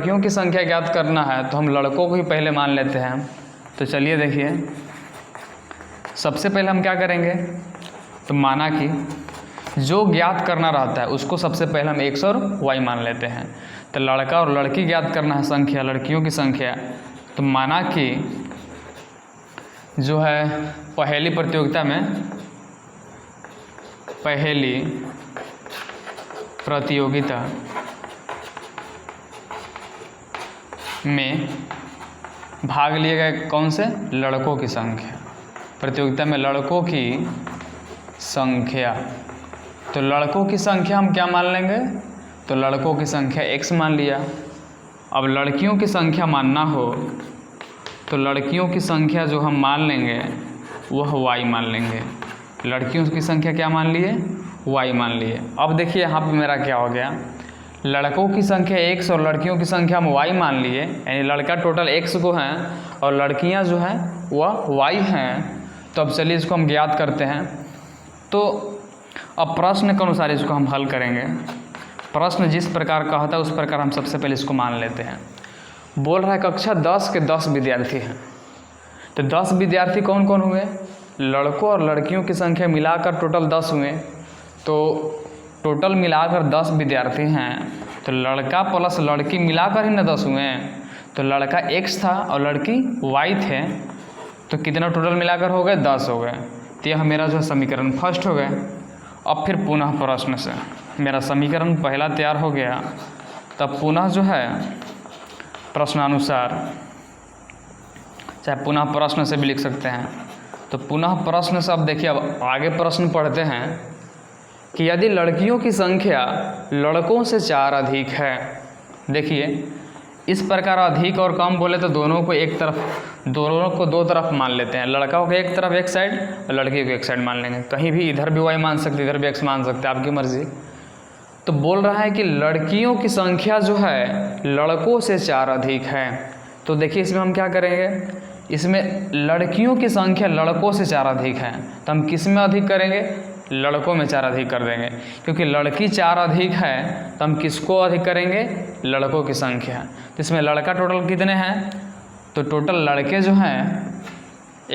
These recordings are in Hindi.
लड़कियों की संख्या ज्ञात करना है तो हम लड़कों को ही पहले मान लेते हैं। तो चलिए देखिए, सबसे पहले हम क्या करेंगे, तो माना कि जो ज्ञात करना रहता है उसको सबसे पहले हम x और y मान लेते हैं। तो लड़का और लड़की ज्ञात करना है संख्या, लड़कियों की संख्या। तो माना कि जो है पहली प्रतियोगिता में भाग लिए गए कौन से, लड़कों की संख्या। प्रतियोगिता में लड़कों की संख्या, तो लड़कों की संख्या हम क्या मान लेंगे, तो लड़कों की संख्या x मान लिया। अब लड़कियों की संख्या मानना हो तो लड़कियों की संख्या जो हम मान लेंगे वह y मान लेंगे। लड़कियों की संख्या क्या मान लिए, y मान लिए। अब देखिए यहाँ पे मेरा क्या हो गया, लड़कों की संख्या x और लड़कियों की संख्या हम y मान लिए, यानी लड़का टोटल x को हैं और लड़कियां जो हैं वह y हैं। तो अब चलिए इसको हम ज्ञात करते हैं। तो अब प्रश्न के अनुसार इसको हम हल करेंगे। प्रश्न जिस प्रकार का होता है उस प्रकार हम सबसे पहले इसको मान लेते हैं। बोल रहा है कक्षा 10 के 10 विद्यार्थी हैं। तो 10 विद्यार्थी कौन कौन हुए, लड़कों और लड़कियों की संख्या मिलाकर टोटल 10 हुए। तो टोटल मिलाकर 10 विद्यार्थी हैं, तो लड़का प्लस लड़की मिलाकर ही ना 10 हुए। तो लड़का x था और लड़की y थे, तो कितना टोटल मिलाकर हो गए, 10 हो गए। तो यह मेरा जो समीकरण फर्स्ट हो गए। अब फिर पुनः प्रश्न से मेरा समीकरण पहला तैयार हो गया, तब पुनः जो है प्रश्नानुसार, चाहे पुनः प्रश्न से भी लिख सकते हैं। तो पुनः प्रश्न से अब देखिए, अब आगे प्रश्न पढ़ते हैं कि यदि लड़कियों की संख्या लड़कों से 4 अधिक है। देखिए इस प्रकार अधिक और कम बोले तो दोनों को एक तरफ, दोनों को दो तरफ मान लेते हैं। लड़का को एक तरफ एक साइड और लड़की को एक साइड मान लेंगे। कहीं भी इधर भी y मान सकते, इधर भी x मान सकते, आपकी मर्जी। तो बोल रहा है कि लड़कियों की संख्या जो है लड़कों से 4 अधिक है। तो देखिए इसमें हम क्या करेंगे, इसमें लड़कियों की संख्या लड़कों से 4 अधिक है, तो हम किस में अधिक करेंगे, लड़कों में 4 अधिक कर देंगे। क्योंकि लड़की 4 अधिक है तो हम किसको अधिक करेंगे, लड़कों की संख्या। तो इसमें लड़का टोटल कितने हैं, तो टोटल लड़के जो हैं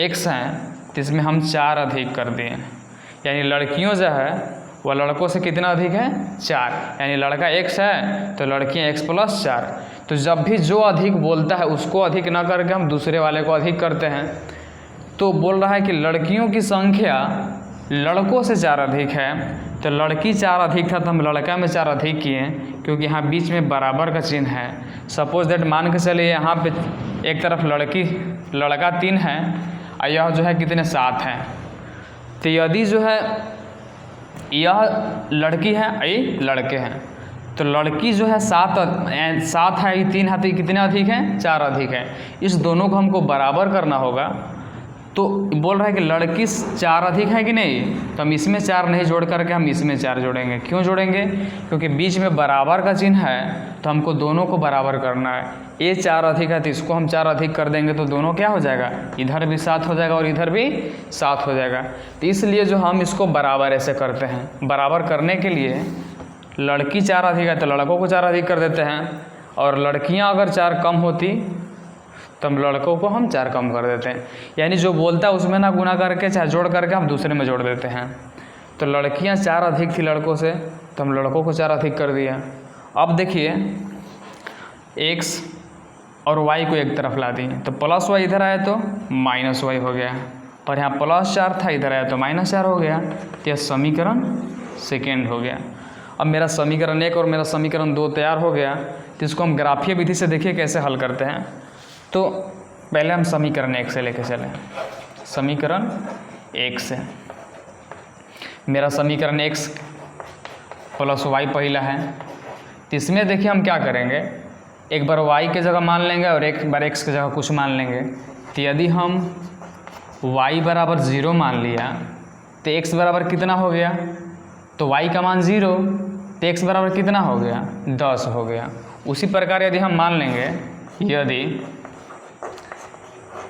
x हैं, तो इसमें हम 4 अधिक कर दिए। यानी लड़कियों जो है वह लड़कों से कितना अधिक है, 4। यानी लड़का x है तो लड़कियाँ x + 4। तो जब भी जो अधिक बोलता है उसको अधिक ना करके हम दूसरे वाले को अधिक करते हैं। तो बोल रहा है कि लड़कियों की संख्या लड़कों से 4 अधिक है। तो लड़की 4 अधिक था तो हम लड़का में 4 अधिक किए, क्योंकि यहाँ बीच में बराबर का चिन्ह है। सपोज दैट मान के चलिए यहाँ पे एक तरफ लड़का 3 है और यह जो है कितने 7 हैं। तो यदि जो है यह लड़की है, ये लड़के हैं, तो लड़की जो है 7 है, ये 3 है, तो कितने अधिक हैं, 4 अधिक है। इस दोनों को हमको बराबर करना होगा। तो बोल रहा है कि लड़की 4 अधिक है कि नहीं, तो हम इसमें 4 नहीं जोड़ करके हम इसमें 4 जोड़ेंगे। क्यों जोड़ेंगे, क्योंकि बीच में बराबर का चिन्ह है तो हमको दोनों को बराबर करना है। ये 4 अधिक है तो इसको हम 4 अधिक कर देंगे, तो दोनों क्या हो जाएगा, इधर भी 7 हो जाएगा और इधर भी 7 हो जाएगा। तो इसलिए जो हम इसको बराबर ऐसे करते हैं। बराबर करने के लिए लड़की 4 अधिक है तो लड़कों को 4 अधिक कर देते हैं, और लड़कियाँ अगर 4 कम होती तो हम लड़कों को हम 4 कम कर देते हैं। यानी जो बोलता है उसमें ना गुना करके चाहे जोड़ करके हम दूसरे में जोड़ देते हैं। तो लड़कियां 4 अधिक थी लड़कों से, तो हम लड़कों को 4 अधिक कर दिया। अब देखिए x और y को एक तरफ ला दिए, तो +y इधर आया तो -y हो गया, और यहाँ +4 था इधर आया तो -4 हो गया। तो यह समीकरण सेकेंड हो गया। अब मेरा समीकरण 1 और मेरा समीकरण 2 तैयार हो गया। तो इसको हम ग्राफीय विधि से देखिए कैसे हल करते हैं। तो पहले हम समीकरण 1 से लेके चलें। समीकरण 1 से मेरा समीकरण x + y पहला है। तो इसमें देखिए हम क्या करेंगे, एक बार y के जगह मान लेंगे और एक बार x के जगह कुछ मान लेंगे। तो यदि हम y बराबर 0 मान लिया तो x बराबर कितना हो गया, तो y का मान 0 तो x बराबर कितना हो गया, 10 हो गया। उसी प्रकार यदि हम मान लेंगे, यदि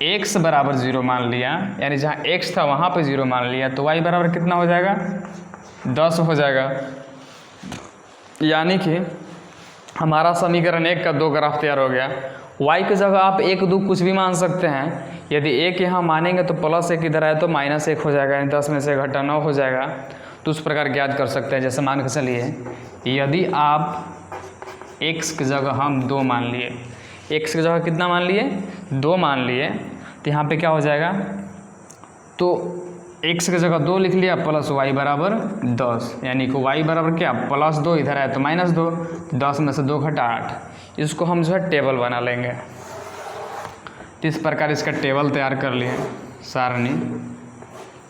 x बराबर 0 मान लिया, यानी जहाँ x था वहाँ पे 0 मान लिया, तो y बराबर कितना हो जाएगा, 10 हो जाएगा। यानी कि हमारा समीकरण 1 का 2 ग्राफ तैयार हो गया। y की जगह आप 1 2 कुछ भी मान सकते हैं। यदि 1 यहाँ मानेंगे तो +1 इधर आए तो -1 हो जाएगा, यानी 10 में से घटा 9 हो जाएगा। तो उस प्रकार ज्ञात कर सकते हैं। जैसे मान के चलिए यदि आप x की जगह हम 2 मान लिए, x की जगह कितना मान लिए 2 मान लिए, तो यहाँ पे क्या हो जाएगा, तो x की जगह 2 लिख लिया प्लस y बराबर 10, यानी कि y बराबर क्या +2 इधर आया तो -2, 10 में से 2 घटा 8। इसको हम जो है टेबल बना लेंगे। तो इस प्रकार इसका टेबल तैयार कर लिए सारणी।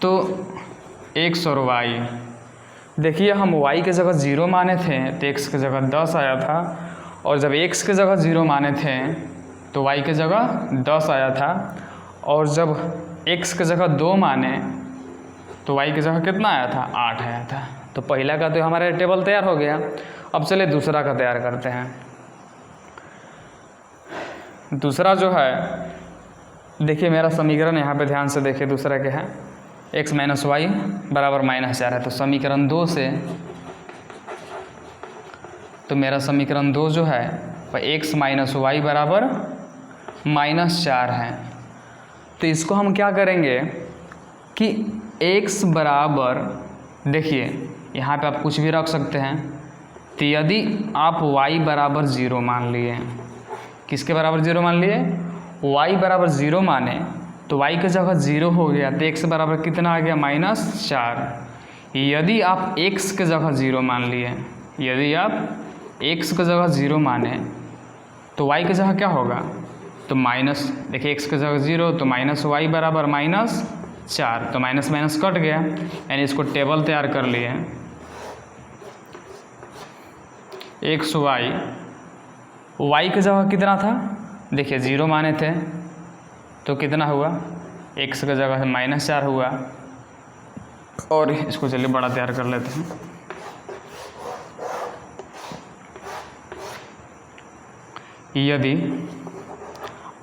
तो x और y, देखिए हम y की जगह 0 माने थे तो x की जगह 10 आया था, और जब x की जगह 0 माने थे तो y की जगह 10 आया था, और जब x की जगह 2 माने तो y की जगह कितना आया था 8 आया था। तो पहला का तो हमारा टेबल तैयार हो गया। अब चलिए दूसरा का तैयार करते हैं। दूसरा जो है, देखिए मेरा समीकरण यहाँ पे ध्यान से देखिए दूसरा क्या है, x - y बराबर -4 है। तो समीकरण 2 से, तो मेरा समीकरण 2 जो है वह x - y बराबर -4 है। तो इसको हम क्या करेंगे कि x बराबर, देखिए यहाँ पे आप कुछ भी रख सकते हैं। तो यदि आप y बराबर 0 मान लिए, किसके बराबर 0 मान लिए, y बराबर 0 माने तो y की जगह 0 हो गया, तो x बराबर कितना आ गया -4। यदि आप x की जगह 0 मान लिए, यदि आप x की जगह 0 माने तो y की जगह क्या होगा, तो माइनस, देखिए x की जगह 0 तो -y बराबर -4, तो माइनस माइनस कट गया, यानी इसको टेबल तैयार कर लिए। x y की जगह कितना था, देखिए 0 माने थे तो कितना हुआ, x की जगह -4 हुआ। और इसको चलिए बड़ा तैयार कर लेते हैं। यदि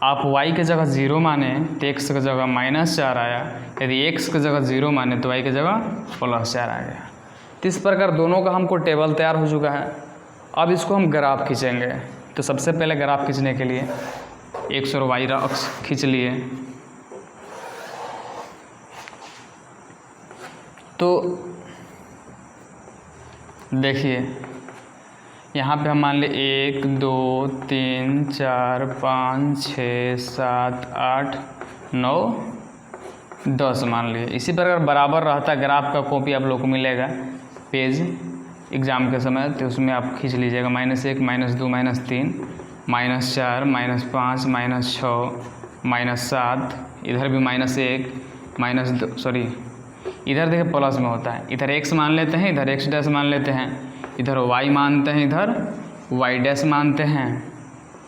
आप y की जगह 0 माने तो x की जगह -4 आया, यदि x की जगह 0 माने तो y की जगह +4 आ गया। तो इस प्रकार दोनों का हमको टेबल तैयार हो चुका है। अब इसको हम ग्राफ खींचेंगे। तो सबसे पहले ग्राफ खींचने के लिए x और y अक्ष खींच लिए। तो देखिए यहाँ पे हम मान लिए 1 2 3 4 5 6 7 8 9 10 मान लिए। इसी प्रकार बराबर रहता ग्राफ का कॉपी आप लोग को मिलेगा पेज एग्ज़ाम के समय, तो उसमें आप खींच लीजिएगा -1 -2 -3 -4 -5 -6 -7, इधर भी -1 -2, सॉरी इधर देखिए प्लस में होता है, इधर x मान लेते हैं, इधर x डैश मान लेते हैं, इधर y मानते हैं, इधर y डैश मानते हैं।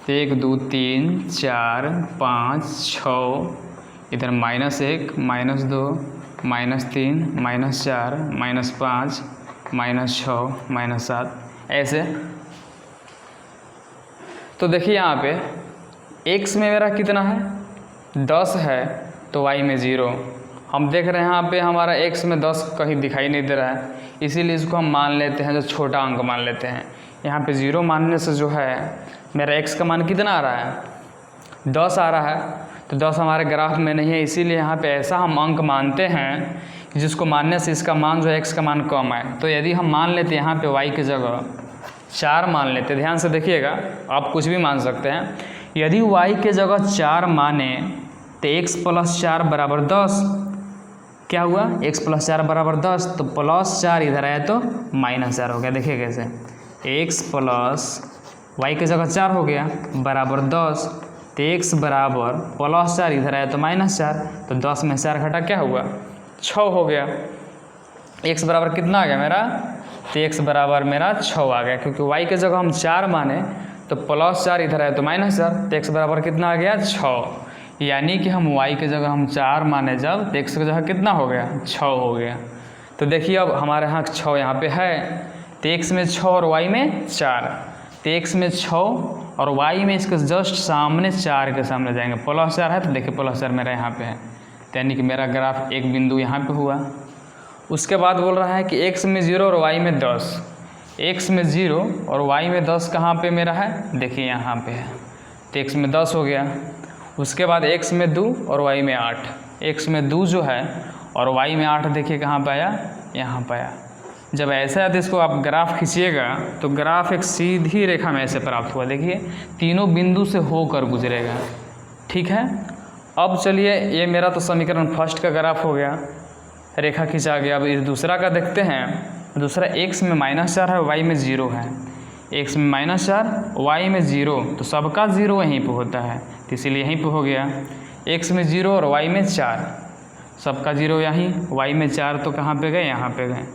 1 2 3 4 5 6, इधर -1 -2 -3 -4 -5 -6 -7, ऐसे। तो देखिए यहाँ पे x में मेरा कितना है 10 है, तो y में 0। हम देख रहे हैं यहाँ पे हमारा x में 10 कहीं दिखाई नहीं दे रहा है, इसीलिए इसको हम मान लेते हैं, जो छोटा अंक मान लेते हैं। यहाँ पे 0 मानने से जो है मेरा x का मान कितना आ रहा है 10 आ रहा है, तो 10 हमारे ग्राफ में नहीं है, इसीलिए यहाँ पे ऐसा हम अंक मानते हैं जिसको मानने से इसका मान जो है x का मान कम आए। तो यदि हम मान लेते यहाँ पे y की जगह 4 मान लेते, ध्यान से देखिएगा, आप कुछ भी मान सकते हैं। यदि y की जगह 4 माने तो x + 4 बराबर 10, क्या हुआ x + 4 बराबर 10, तो +4 इधर आया तो -4 हो गया। देखिए कैसे, x + y की जगह 4 हो गया बराबर 10, तो x बराबर +4 इधर आया तो -4, तो 10 में 4 घटा क्या हुआ 6 हो गया। x बराबर कितना आ गया मेरा, तो x बराबर मेरा 6 आ गया, क्योंकि y की जगह हम 4 माने तो +4 इधर आया तो -4, तो x बराबर कितना आ गया 6। यानी कि हम y की जगह हम 4 माने जब, तो x की जगह कितना हो गया 6 हो गया। तो देखिए अब हमारे यहाँ 6 यहाँ पे है, तो x में 6 और y में 4, तो x में 6 और y में इसके जस्ट सामने 4 के सामने जाएंगे, +4 है तो देखिए +4 मेरा यहाँ पे है, तो यानी कि मेरा ग्राफ एक बिंदु यहाँ पे हुआ। उसके बाद बोल रहा है कि x में 0 और y में 10, x में 0 और y में 10 कहाँ पे मेरा है, देखिए यहाँ पे है, तो x में 10 हो गया। उसके बाद x में 2 और y में 8, x में 2 जो है और y में 8 देखिए कहाँ पे आया, यहाँ पे आया। जब ऐसा है तो इसको आप ग्राफ खींचिएगा तो ग्राफ एक सीधी रेखा में ऐसे प्राप्त हुआ, देखिए तीनों बिंदु से होकर गुजरेगा, ठीक है। अब चलिए ये मेरा तो समीकरण फर्स्ट का ग्राफ हो गया, रेखा खींचा गया। अब इस दूसरा का देखते हैं। दूसरा x में -4 है, y में 0 है। x में -4, y में 0, तो सबका 0 यहीं पे होता है, तो इसीलिए यहीं पे हो गया। x में 0 और y में 4, सबका 0 यहीं, y में 4 तो कहाँ पे गए, यहाँ पे गए।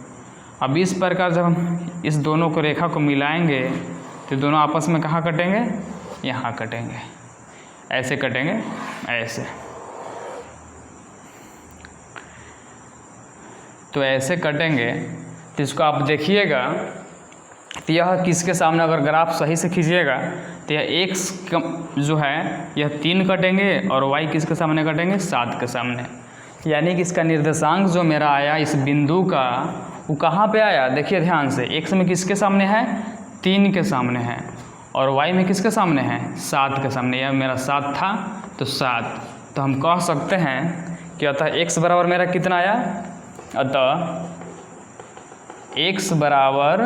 अब इस प्रकार जब हम इस दोनों को रेखा को मिलाएंगे तो दोनों आपस में कहाँ कटेंगे, यहाँ कटेंगे, ऐसे कटेंगे, ऐसे। तो ऐसे कटेंगे तो इसको आप देखिएगा तो यह किसके सामने, अगर ग्राफ सही से खींचिएगा तो यह x जो है यह 3 कटेंगे और y किसके सामने कटेंगे, 7 के सामने। यानी कि इसका निर्देशांक जो मेरा आया इस बिंदु का वो कहाँ पे आया, देखिए ध्यान से, x में किसके सामने है, 3 के सामने है, और y में किसके सामने है, 7 के सामने। यह मेरा 7 था तो 7, तो हम कह सकते हैं कि अतः x बराबर मेरा कितना आया, अतः x बराबर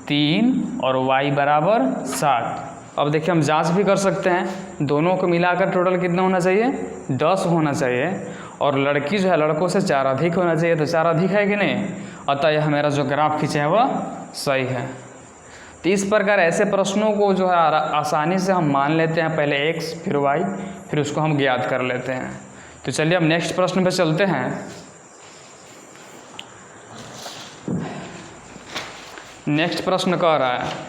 3 और y बराबर 7। अब देखिए हम जांच भी कर सकते हैं, दोनों को मिलाकर टोटल कितना होना चाहिए, 10 होना चाहिए, और लड़की जो है लड़कों से 4 अधिक होना चाहिए, तो 4 अधिक है कि नहीं, अतः यह मेरा जो ग्राफ खींचा है वह सही है। तो इस प्रकार ऐसे प्रश्नों को जो है आसानी से हम मान लेते हैं, पहले x फिर y फिर उसको हम ज्ञात कर लेते हैं। तो चलिए अब नेक्स्ट प्रश्न पे चलते हैं। नेक्स्ट प्रश्न कह रहा है